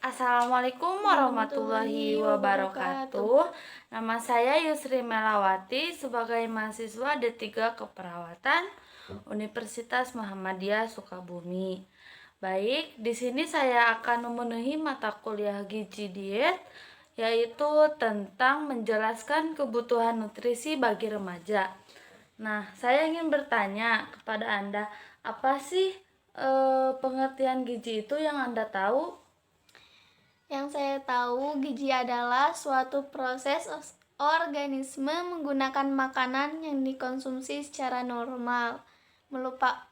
Assalamualaikum warahmatullahi wabarakatuh. Nama saya Yusri Melawati sebagai mahasiswa D3 Keperawatan Universitas Muhammadiyah Sukabumi. Baik, di sini saya akan memenuhi mata kuliah gizi diet, yaitu tentang menjelaskan kebutuhan nutrisi bagi remaja. Nah, saya ingin bertanya kepada Anda, apa sih pengertian gizi itu yang Anda tahu? Yang saya tahu, gizi adalah suatu proses organisme menggunakan makanan yang dikonsumsi secara normal,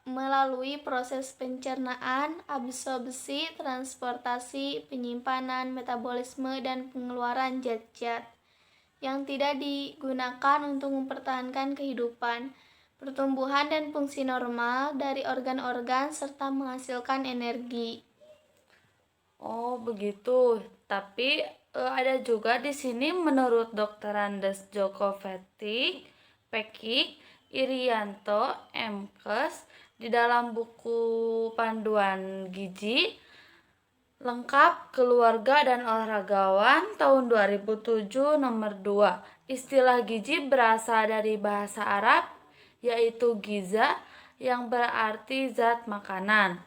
melalui proses pencernaan, absorpsi, transportasi, penyimpanan, metabolisme, dan pengeluaran zat-zat yang tidak digunakan untuk mempertahankan kehidupan, pertumbuhan, dan fungsi normal dari organ-organ serta menghasilkan energi. Oh, begitu. Tapi ada juga di sini menurut Dr. Andes Joko Pekik Irianto MKes di dalam buku panduan gizi lengkap keluarga dan olahragawan tahun 2007 nomor 2. Istilah gizi berasal dari bahasa Arab yaitu giza yang berarti zat makanan.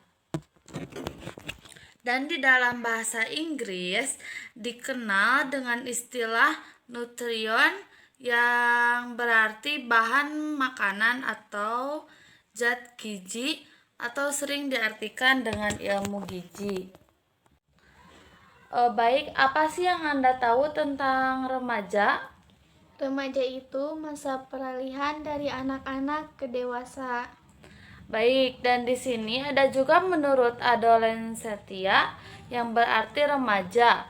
Dan di dalam bahasa Inggris dikenal dengan istilah nutrient yang berarti bahan makanan atau zat gizi atau sering diartikan dengan ilmu gizi. Baik, apa sih yang Anda tahu tentang remaja? Remaja itu masa peralihan dari anak-anak ke dewasa. Baik, dan di sini ada juga menurut adolescentia yang berarti remaja,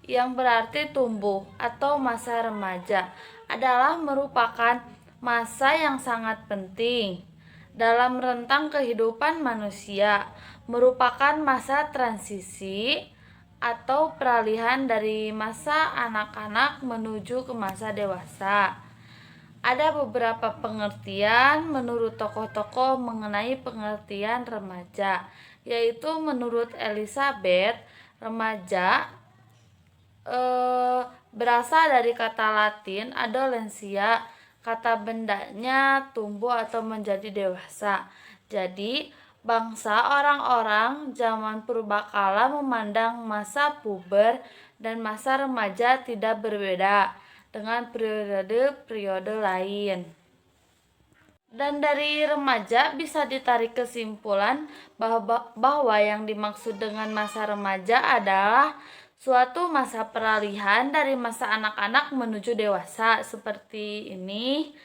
yang berarti tumbuh atau masa remaja adalah merupakan masa yang sangat penting dalam rentang kehidupan manusia, merupakan masa transisi atau peralihan dari masa anak-anak menuju ke masa dewasa. Ada beberapa pengertian menurut tokoh-tokoh mengenai pengertian remaja, yaitu menurut Elizabeth, remaja berasal dari kata Latin adolescentia, kata bendanya tumbuh atau menjadi dewasa. Jadi, bangsa orang-orang zaman purbakala memandang masa puber dan masa remaja tidak berbeda dengan periode-periode lain. Dan dari remaja bisa ditarik kesimpulan bahwa yang dimaksud dengan masa remaja adalah suatu masa peralihan dari masa anak-anak menuju dewasa seperti ini,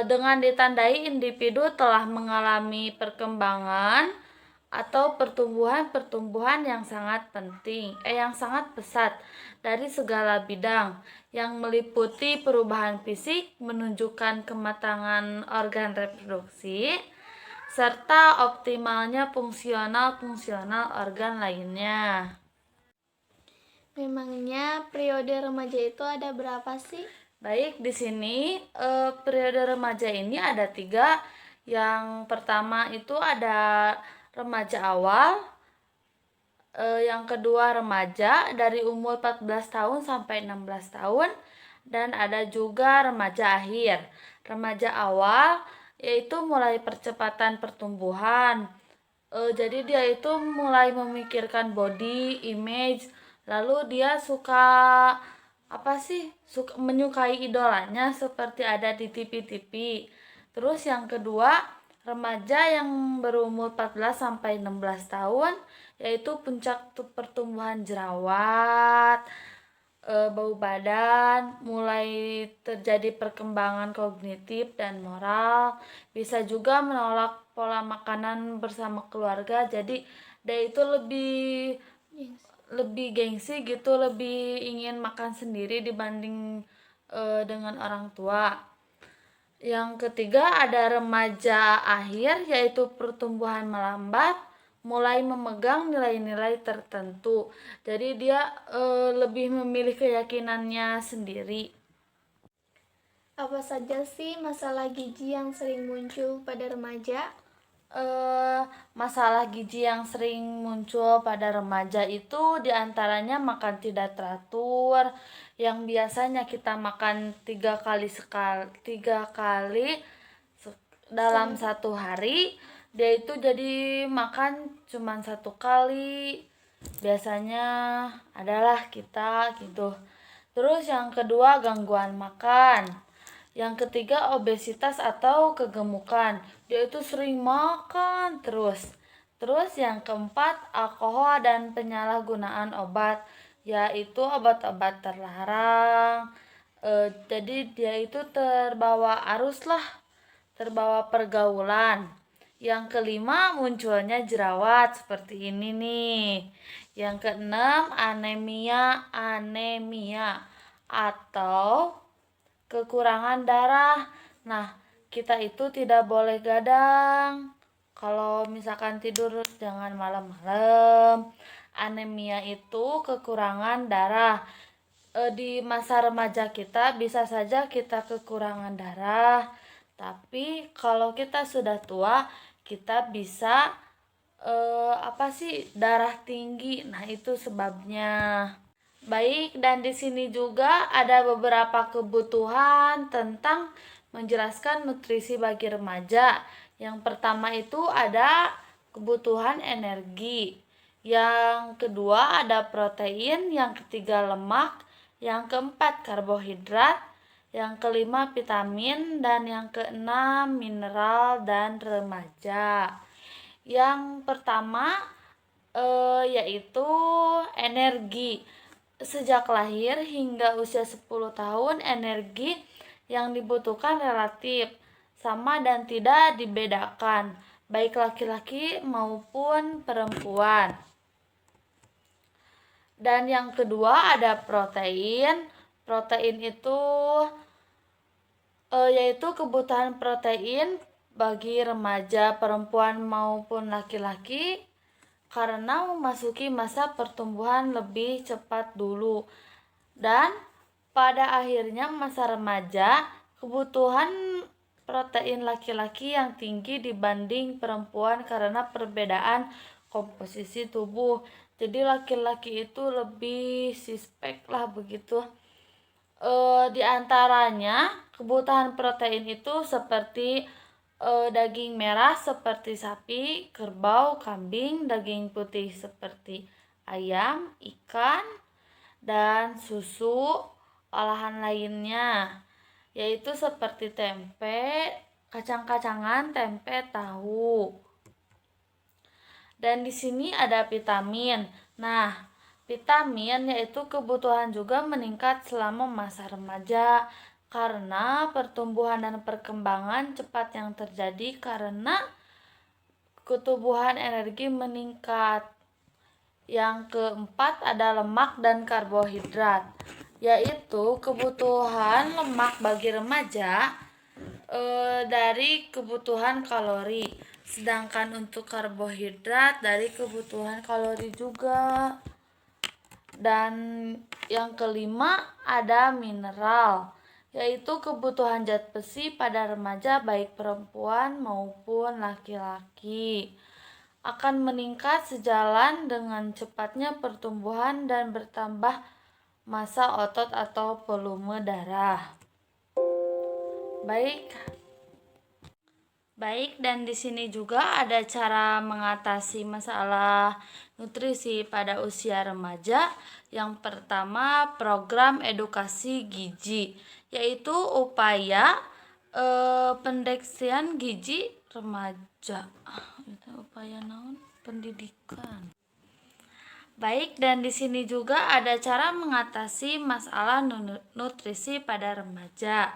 dengan ditandai individu telah mengalami perkembangan atau pertumbuhan yang sangat penting, yang sangat pesat dari segala bidang yang meliputi perubahan fisik, menunjukkan kematangan organ reproduksi, serta optimalnya fungsional organ lainnya. Memangnya periode remaja itu ada berapa sih? Baik, di sini periode remaja ini ada 3. Yang pertama itu ada remaja awal, yang kedua remaja dari umur 14 tahun sampai 16 tahun, dan ada juga remaja akhir. Remaja awal yaitu mulai percepatan pertumbuhan. Jadi dia itu mulai memikirkan body image, lalu dia suka menyukai idolanya seperti ada di TV-TV. Terus yang kedua, remaja yang berumur 14 sampai 16 tahun yaitu puncak pertumbuhan jerawat, bau badan, mulai terjadi perkembangan kognitif dan moral, bisa juga menolak pola makanan bersama keluarga. Jadi dia itu lebih gengsi gitu, lebih ingin makan sendiri dibanding dengan orang tua. Yang ketiga ada remaja akhir, yaitu pertumbuhan melambat, mulai memegang nilai-nilai tertentu. Jadi dia lebih memilih keyakinannya sendiri. Apa saja sih masalah gizi yang sering muncul pada remaja? Masalah gizi yang sering muncul pada remaja itu diantaranya makan tidak teratur, yang biasanya kita makan 3 kali dalam satu hari, dia itu jadi makan cuma 1 kali. Biasanya adalah kita gitu. Terus yang kedua gangguan makan. Yang ketiga obesitas atau kegemukan. Dia itu sering makan terus. Terus yang keempat alkohol dan penyalahgunaan obat, yaitu obat-obat terlarang. Jadi dia itu terbawa arus lah, terbawa pergaulan. Yang kelima munculnya jerawat seperti ini nih. Yang keenam anemia atau kekurangan darah. Nah, kita itu tidak boleh gadang. Kalau misalkan tidur jangan malam-malam. Anemia itu kekurangan darah. Di masa remaja kita bisa saja kita kekurangan darah. Tapi kalau kita sudah tua, kita bisa darah tinggi. Nah, itu sebabnya. Baik, dan di sini juga ada beberapa kebutuhan tentang menjelaskan nutrisi bagi remaja. Yang pertama itu ada kebutuhan energi. Yang kedua ada protein, yang ketiga lemak, yang keempat karbohidrat, yang kelima vitamin, dan yang keenam mineral dan remaja. Yang pertama yaitu energi. Sejak lahir hingga usia 10 tahun, energi yang dibutuhkan relatif sama dan tidak dibedakan, baik laki-laki maupun perempuan. Dan yang kedua ada protein. Protein itu yaitu kebutuhan protein bagi remaja, perempuan maupun laki-laki karena memasuki masa pertumbuhan lebih cepat dulu. Dan pada akhirnya masa remaja, kebutuhan protein laki-laki yang tinggi dibanding perempuan karena perbedaan komposisi tubuh. Jadi laki-laki itu lebih suspek lah begitu. Di antaranya kebutuhan protein itu seperti daging merah seperti sapi, kerbau, kambing, daging putih seperti ayam, ikan, dan susu olahan lainnya, yaitu seperti tempe, kacang-kacangan, tempe, tahu. Dan di sini ada vitamin. Nah, vitamin yaitu kebutuhan juga meningkat selama masa remaja karena pertumbuhan dan perkembangan cepat yang terjadi karena ketubuhan energi meningkat. Yang keempat ada lemak dan karbohidrat, yaitu kebutuhan lemak bagi remaja dari kebutuhan kalori, sedangkan untuk karbohidrat dari kebutuhan kalori juga. Dan yang kelima ada mineral, yaitu kebutuhan zat besi pada remaja baik perempuan maupun laki-laki akan meningkat sejalan dengan cepatnya pertumbuhan dan bertambah massa otot atau volume darah. Baik, dan di sini juga ada cara mengatasi masalah nutrisi pada usia remaja. Yang pertama, program edukasi gizi, yaitu upaya pendeteksian gizi remaja. Itu upaya naon? Pendidikan. Baik, dan di sini juga ada cara mengatasi masalah nutrisi pada remaja,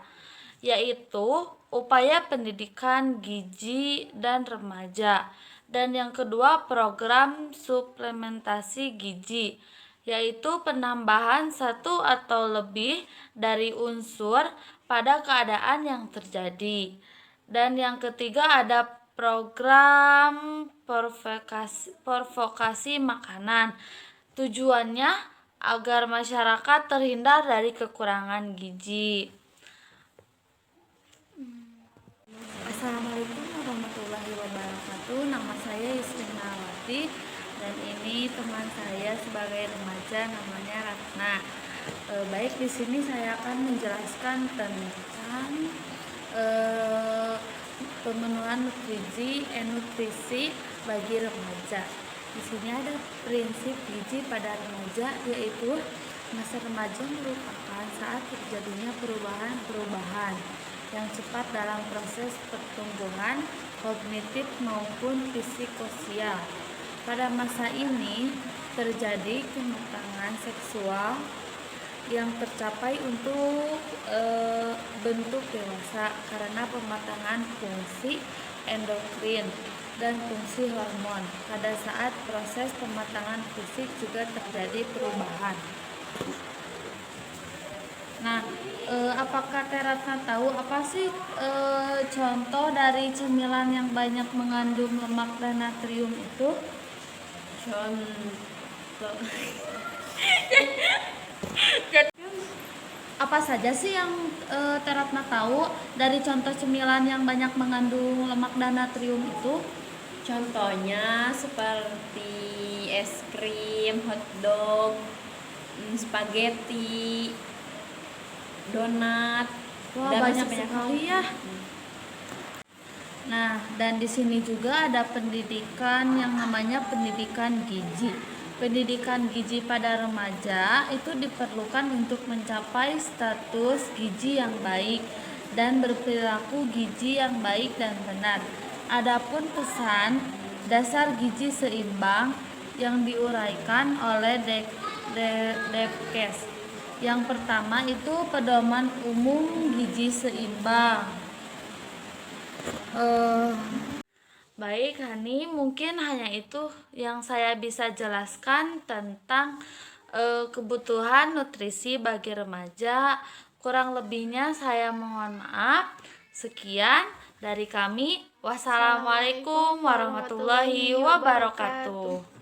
yaitu upaya pendidikan gizi dan remaja. Dan yang kedua program suplementasi gizi, yaitu penambahan satu atau lebih dari unsur pada keadaan yang terjadi. Dan yang ketiga ada program provokasi makanan. Tujuannya agar masyarakat terhindar dari kekurangan gizi. Assalamualaikum warahmatullahi wabarakatuh. teman saya sebagai remaja namanya Ratna. Baik, di sini saya akan menjelaskan tentang pemenuhan nutrisi bagi remaja. Di sini ada prinsip gizi pada remaja, yaitu masa remaja merupakan saat terjadinya perubahan yang cepat dalam proses pertumbuhan kognitif maupun psikososial. Pada masa ini terjadi kematangan seksual yang tercapai untuk bentuk dewasa karena pematangan fungsi endokrin dan fungsi hormon. Pada saat proses pematangan fisik juga terjadi perubahan. Nah, apakah Teratna tahu apa sih contoh dari cemilan yang banyak mengandung lemak dan natrium itu? Contoh. Apa saja sih yang Teratna tahu dari contoh cemilan yang banyak mengandung lemak dan natrium itu? Contohnya seperti es krim, hotdog, spaghetti, donat, Wah, dan banyak masih sekali ya. Nah, dan di sini juga ada pendidikan yang namanya pendidikan gizi. Pendidikan gizi pada remaja itu diperlukan untuk mencapai status gizi yang baik dan berperilaku gizi yang baik dan benar. Adapun pesan dasar gizi seimbang yang diuraikan oleh Depkes. Yang pertama itu pedoman umum gizi seimbang. Baik, Hani, mungkin hanya itu yang saya bisa jelaskan tentang kebutuhan nutrisi bagi remaja. Kurang lebihnya saya mohon maaf. Sekian dari kami. Wassalamualaikum warahmatullahi wabarakatuh.